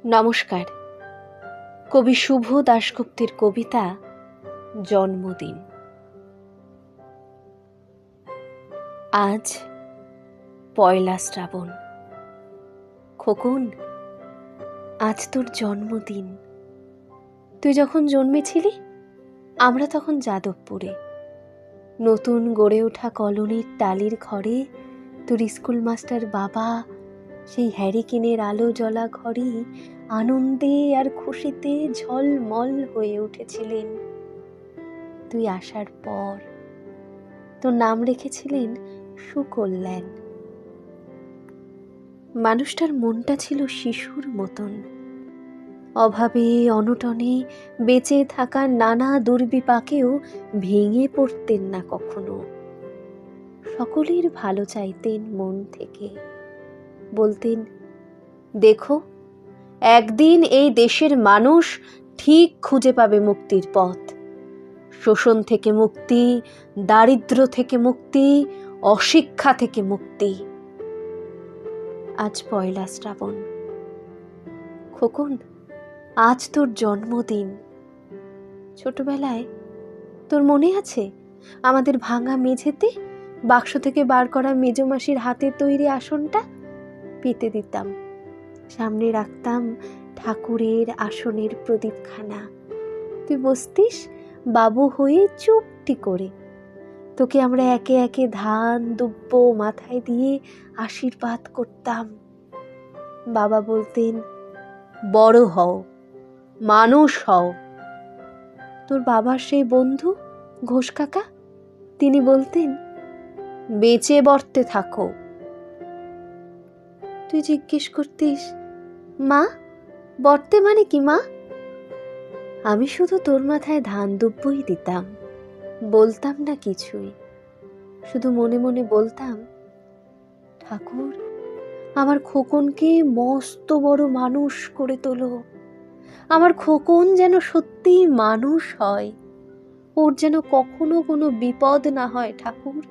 নমস্কার। কবি শুভ দাশগুপ্তের কবিতা জন্মদিন। আজ পয়লা শ্রাবণ। খোকন, আজ তোর জন্মদিন। তুই যখন জন্মেছিলি আমরা তখন যাদবপুরে, নতুন গড়ে ওঠা কলোনির টালির ঘরে তোর স্কুল মাস্টার বাবা সেই হ্যারিকেনের আলো জ্বলা ঘরেই আনন্দে আর খুশিতে ঝলমল হয়ে উঠেছিলেন। তুই আসার পর তোর নাম রেখেছিলেন সুকল্যাণ। মানুষটার মনটা ছিল শিশুর মতন, অভাবে অনটনে বেঁচে থাকা নানা দুর্বিপাকেও ভেঙে পড়তেন না কখনো। সকলের ভালো চাইতেন মন থেকে, বলতেন, দেখো একদিন এই দেশের মানুষ ঠিক খুঁজে পাবে মুক্তির পথ। শোষণ থেকে মুক্তি, দারিদ্র্য থেকে মুক্তি, অশিক্ষা থেকে মুক্তি। আজ পয়লা শ্রাবণ। খোকন, আজ তোর জন্মদিন। ছোটবেলায় তোর মনে আছে আমাদের ভাঙা মেঝেতে বাক্স থেকে বার করা মেজমাসির হাতের তৈরি আসনটা পেতে দিতাম, সামনে রাখতাম ঠাকুরের আসনের প্রদীপখানা। তুই বসতিস বাবু হয়ে চুপটি করে। তোকে আমরা একে একে ধান দুব্য মাথায় দিয়ে আশীর্বাদ করতাম। বাবা বলতেন, বড় হও, মানুষ হও। তোর বাবার সেই বন্ধু ঘোষ কাকা, তিনি বলতেন, বেঁচে বর্তে থাকো। তুই জিজ্ঞেস করতিস, মা বর্তে মানে কি মা? আমি শুধু তোর মাথায় ধান দুব্বই দিতাম, বলতাম না কিছুই। শুধু মনে মনে বলতাম, ঠাকুর আমার খোকনকে মস্ত বড় মানুষ করে তোলো। আমার খোকন যেন সত্যি মানুষ হয়, ওর যেন কখনো কোনো বিপদ না হয় ঠাকুর।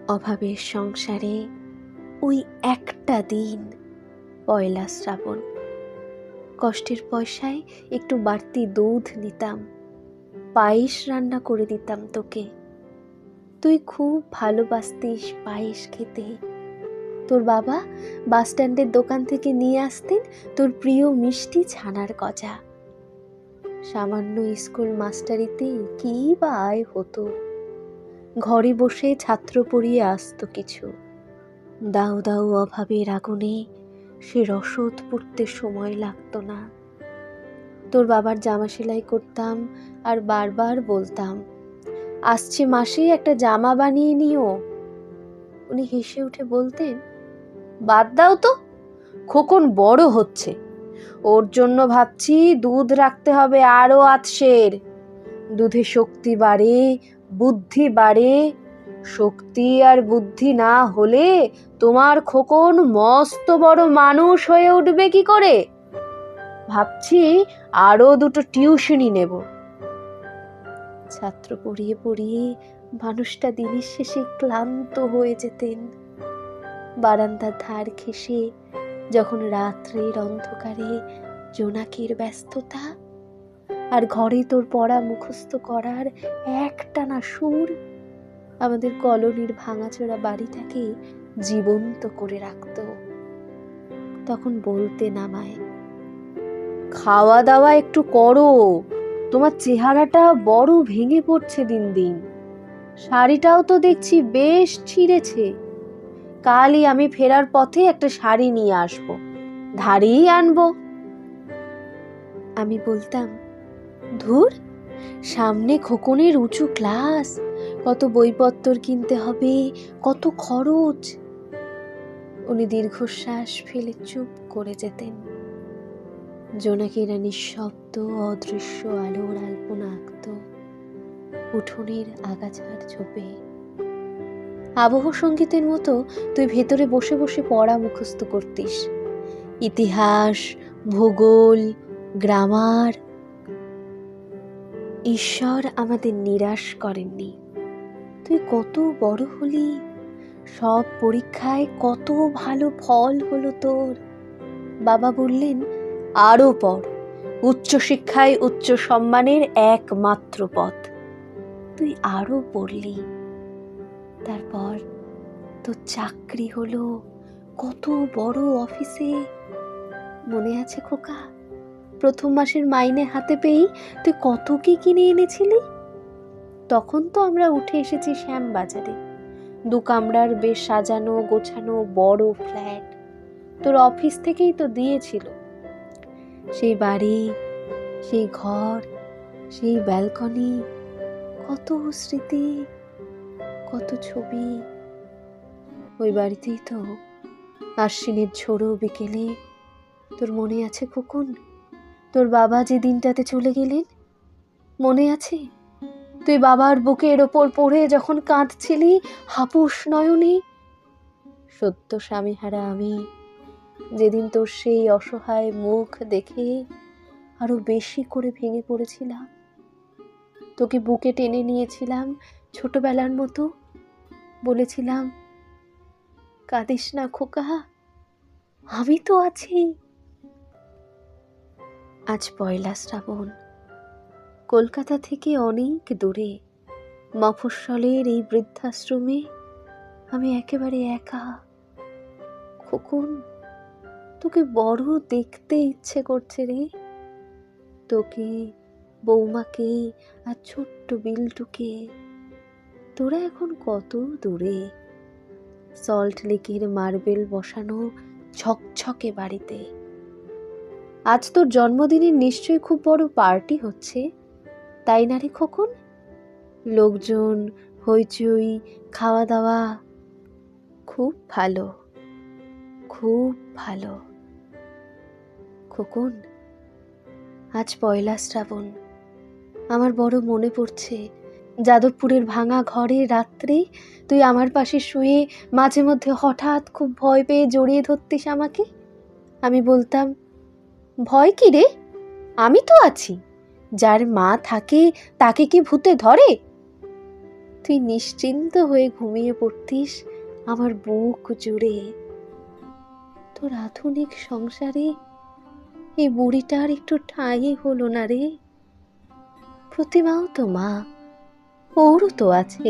অভাবের সংসারে ওই একটা দিন পয়লা শ্রাবণ, কষ্টের পয়সায় একটু বাড়তি দুধ নিতাম, পায়েস রান্না করে দিতাম তোকে। তুই খুব ভালোবাসতিস পায়েস খেতে। তোর বাবা বাস স্ট্যান্ডের দোকান থেকে নিয়ে আসতেন তোর প্রিয় মিষ্টি ছানার গজা। সামান্য স্কুল মাস্টারিতে কি বা আয় হতো, ঘরে বসে ছাত্র পড়িয়ে আসতো কিছু। দাউ দাউ অভাবের আগুনে সে রসদ পড়তে সময় লাগতো না। তোর বাবার জামা সেলাই করতাম আর বারবার বলতাম, আসছে মাসে একটা জামা বানিয়ে নিও। উনি হেসে উঠে বলতেন, বাদ দাও তো, খোকন বড় হচ্ছে, ওর জন্য ভাবছি দুধ রাখতে হবে আরো আতসের। দুধে শক্তি বাড়ে, বুদ্ধি বাড়ে। শক্তি আর বুদ্ধি না হলে তোমার খোকন মস্ত বড় মানুষ হয়ে উঠবে কি করে? ভাবছি আরো দুটো টিউশনি নেব। ছাত্র পড়িয়ে পড়িয়ে মানুষটা দিনের শেষে ক্লান্ত হয়ে যেতেন। বারান্দার ধার ঘেঁষে যখন রাত্রের অন্ধকারে জোনাকির ব্যস্ততা আর ঘরে তোর পড়া মুখস্থ করার একটানা সুর আমাদের কলোনির ভাঙাচোরা বাড়িটাকে জীবন্ত করে রাখত, তখন বলতে নামায়, খাওয়া দাওয়া একটু করো, তোমার চেহারাটা বড় ভেঙে পড়ছে দিন দিন। শাড়িটাও তো দেখছি বেশ ছিঁড়েছে। কালই আমি ফেরার পথে একটা শাড়ি নিয়ে আসবো, ধারেই আনবো। আমি বলতাম, ধুর, সামনে খোকনের উঁচু ক্লাস, কত বইপত্তর কিনতে হবে, কত খরচ। উনি দীর্ঘশ্বাস ফেলে চুপ করে যেতেন। জোনাকিরা নিঃশব্দ অদৃশ্য আলোর আলপনা আঁকত উঠোনের আগাছার ঝোপে। আবহ সঙ্গীতের মতো তুই ভেতরে বসে বসে পড়া মুখস্থ করতিস, ইতিহাস, ভূগোল, গ্রামার। ঈশ্বর আমাদের নিরাশ করেননি। তুই কত বড় হলি, সব পরীক্ষায় কত ভালো ফল হলো তোর। বাবা বললেন, আরো পড়, উচ্চশিক্ষায় উচ্চ সম্মানের একমাত্র পথ। তুই আরো পড়লি, তারপর তোর চাকরি হলো কত বড় অফিসে। মনে আছে খোকা, প্রথম মাসের মাইনে হাতে পেয়েই তুই কত কি কিনে এনেছিলি? তখন তো আমরা উঠে এসেছি শ্যামবাজারে, 2 কামরার বেশ সাজানো গোছানো বড় ফ্ল্যাট। তোর অফিস থেকেই তো দিয়েছিল। সেই বাড়ি, সেই ঘর, সেই ব্যালকনি, কত স্মৃতি, কত ছবি। ওই বাড়িতেই তো আশ্বিনের ঝোড়ো বিকেলে, তোর মনে আছে খোকন, তোর বাবা যে দিনটাতে চলে গেলেন? মনে আছে তুই বাবার বুকের ওপর পড়ে যখন কাঁদছিলি হাপুস নয়নে? সত্য স্বামীহারা আমি যেদিন তোর সেই অসহায় মুখ দেখে আরো বেশি করে ভেঙে পড়েছিলাম। তোকে বুকে টেনে নিয়েছিলাম ছোটবেলার মতো, বলেছিলাম, কাঁদিস না খোকা, আমি তো আছি। আজ পয়লা শ্রাবণ, কলকাতা থেকে অনেক দূরে মফস্বলের এই বৃদ্ধাশ্রমে আমি একেবারে একা। খোকন, তোকে বড় দেখতে ইচ্ছে করছে রে, তোকে, বৌমাকে আর ছোট্ট বিল্টুকে। তোরা এখন কত দূরে, সল্ট লেকের মার্বেল বসানো ঝকঝকে বাড়িতে। আজ তোর জন্মদিনের নিশ্চয়ই খুব বড় পার্টি হচ্ছে, তাই না রে খোকন? লোকজন, হইচই, খাওয়া দাওয়া। খুব ভালো, খুব ভালো। খোকন, আজ পয়লা শ্রাবণ। আমার বড় মনে পড়ছে যাদবপুরের ভাঙা ঘরে রাত্রে তুই আমার পাশে শুয়ে মাঝে মধ্যে হঠাৎ খুব ভয় পেয়ে জড়িয়ে ধরতিস আমাকে। আমি বলতাম, ভয় কি রে, আমি তো আছি, যার মা থাকে তাকে কি ভূতে ধরে? তুই নিশ্চিন্ত হয়ে ঘুমিয়ে পড়তিস আমার বুক জুড়ে। তোর আধুনিক সংসারে এই বুড়িটার একটু ঠাঁই হলো না রে। প্রতিমাও তো মা, ওরও তো আছে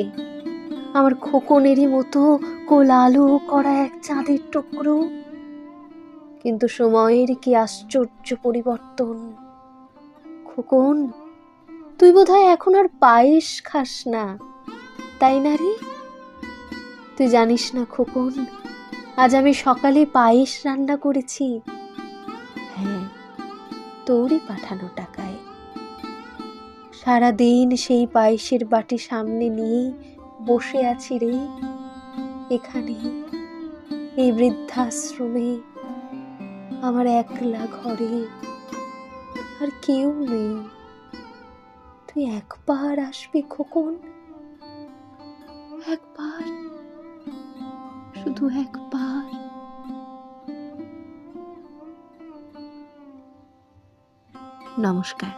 আমার খোকনেরই মতো কোলালো করা এক চাঁদের টুকরো। কিন্তু সময়ের কি আশ্চর্য পরিবর্তন। খোকন, তুই বোধহয় এখন আর পায়েস খাস না, তাই না রে? তুই জানিস না খোকন, আজ আমি সকালে পায়েস রান্না করেছি। হ্যাঁ, তোরই পাঠানো টাকায়। সারাদিন সেই পায়েসের বাটি সামনে নিয়ে বসে আছি রে, এখানে এই বৃদ্ধাশ্রমে, আমার একলা ঘরে, আর কেউ নেই। তুই একবার আসবি খোকন, একবার, শুধু একবার। নমস্কার।